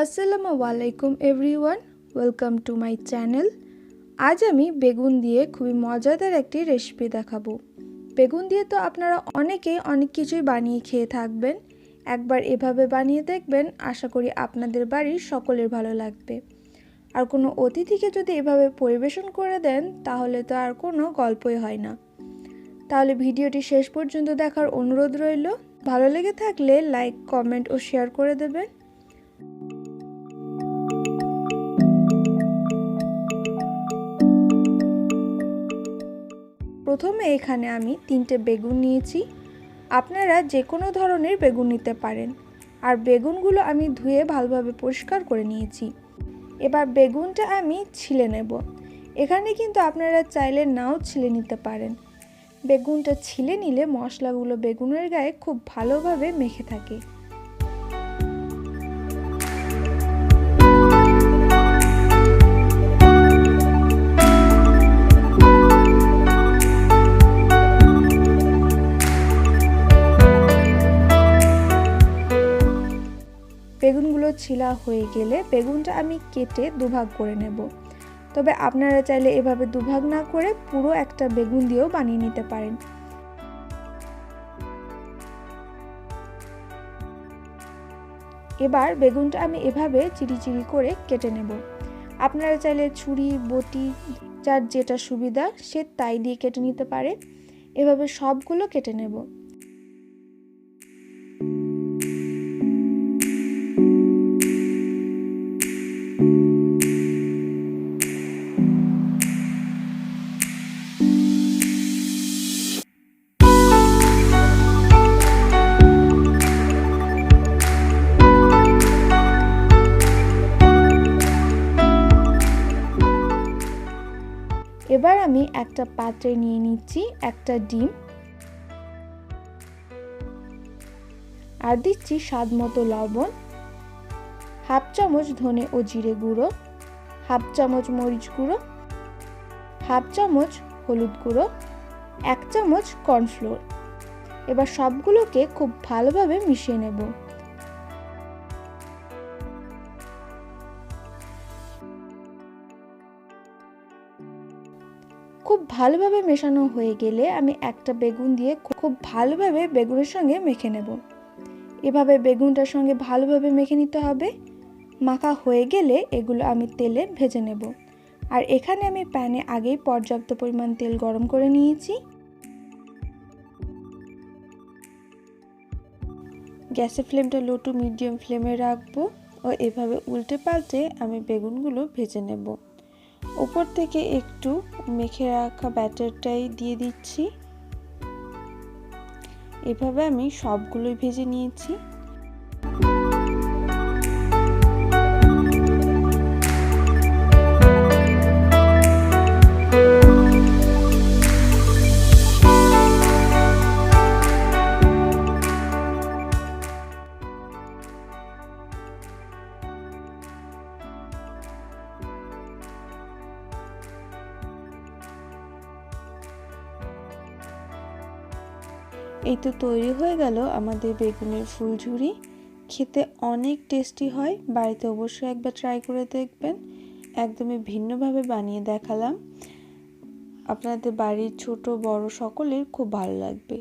আসসালামু আলাইকুম everyone, welcome to my channel. আজ আমি বেগুন দিয়ে খুবই মজাদার একটি রেসিপি দেখাবো। বেগুন দিয়ে তো আপনারা অনেকেই অনেক কিছুই বানিয়ে খেয়ে থাকবেন। একবার এভাবে বানিয়ে দেখবেন, আশা করি আপনাদের বাড়ির সকলের ভালো লাগবে। আর কোনো অতিথিকে যদি এভাবে পরিবেশন করে দেন তাহলে তো আর কোনো গল্পই হয় না। তাহলে ভিডিওটি শেষ পর্যন্ত দেখার অনুরোধ রইল। ভালো লেগে থাকলে লাইক, কমেন্ট ও শেয়ার করে দেবেন। প্রথমে এখানে আমি 3টে বেগুন নিয়েছি। আপনারা যে কোনো ধরনের বেগুন নিতে পারেন। আর বেগুনগুলো আমি ধুয়ে ভালোভাবে পরিষ্কার করে নিয়েছি। এবার বেগুনটা আমি ছিলে নেব। এখানে কিন্তু আপনারা চাইলে নাও ছিলে নিতে পারেন। বেগুনটা ছিলে নিলে মশলাগুলো বেগুনের গায়ে খুব ভালোভাবে মেখে থাকে। বেগুনগুলো ছিলা হয়ে গেলে বেগুনটা আমি কেটে দুভাগ করে নেব। তবে আপনারা চাইলে এভাবে দুভাগ না করে পুরো একটা বেগুন দিয়েও বানিয়ে নিতে পারেন। এবার বেগুনটা আমি এভাবে চিড়ি করে কেটে নেব। আপনারা চাইলে ছুরি, বটি, যার যেটা সুবিধা সে তাই দিয়ে কেটে নিতে পারে। এভাবে সবগুলো কেটে নেব। এবার আমি একটা পাত্রে নিয়ে নিচ্ছি একটা ডিম, আর দিচ্ছি স্বাদ মতো লবণ, হাফ চামচ ধনে ও জিরে গুঁড়ো, হাফ চামচ মরিচ গুঁড়ো, হাফ চামচ হলুদ গুঁড়ো, 1 চামচ কর্নফ্লোর। এবার সবগুলোকে খুব ভালোভাবে মিশিয়ে নেব। খুব ভালোভাবে মেশানো হয়ে গেলে আমি একটা বেগুন দিয়ে খুব ভালোভাবে বেগুনের সঙ্গে মেখে নেব। এভাবে বেগুনটার সঙ্গে ভালোভাবে মেখে নিতে হবে। মাখা হয়ে গেলে এগুলো আমি তেলে ভেজে নেব। আর এখানে আমি প্যানে আগেই পর্যাপ্ত পরিমাণ তেল গরম করে নিয়েছি। গ্যাসের ফ্লেমটা লো টু মিডিয়াম ফ্লেমে রাখবো ও এভাবে উল্টে পাল্টে আমি বেগুনগুলো ভেজে নেব। উপর থেকে একটু মেখে রাখা ব্যাটারটাই দিয়ে দিচ্ছি। এভাবে আমি সবগুলোই ভেজে নিয়েছি। এই তো তৈরি হয়ে গেল আমাদের বেগুনের ফুলঝুরি। খেতে অনেক টেস্টি হয়। বাড়িতে অবশ্যই একবার ট্রাই করে দেখবেন। একদমই ভিন্নভাবে বানিয়ে দেখালাম। আপনাদের বাড়ির ছোট বড় সকলের খুব ভালো লাগবে।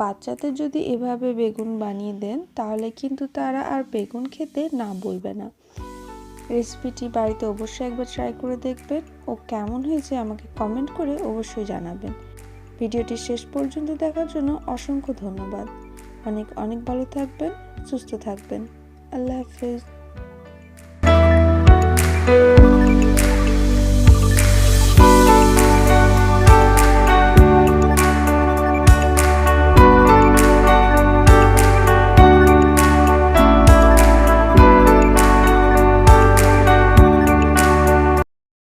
বাচ্চাদের যদি এভাবে বেগুন বানিয়ে দেন তাহলে কিন্তু তারা আর বেগুন খেতে না বলবে না। রেসিপিটি বাড়িতে অবশ্যই একবার ট্রাই করে দেখবেন ও কেমন হয়েছে আমাকে কমেন্ট করে অবশ্যই জানাবেন। ভিডিওটি শেষ পর্যন্ত দেখার জন্য অসংখ্য ধন্যবাদ। অনেক ভালো থাকবেন, সুস্থ থাকবেন। আল্লাহ হাফেজ।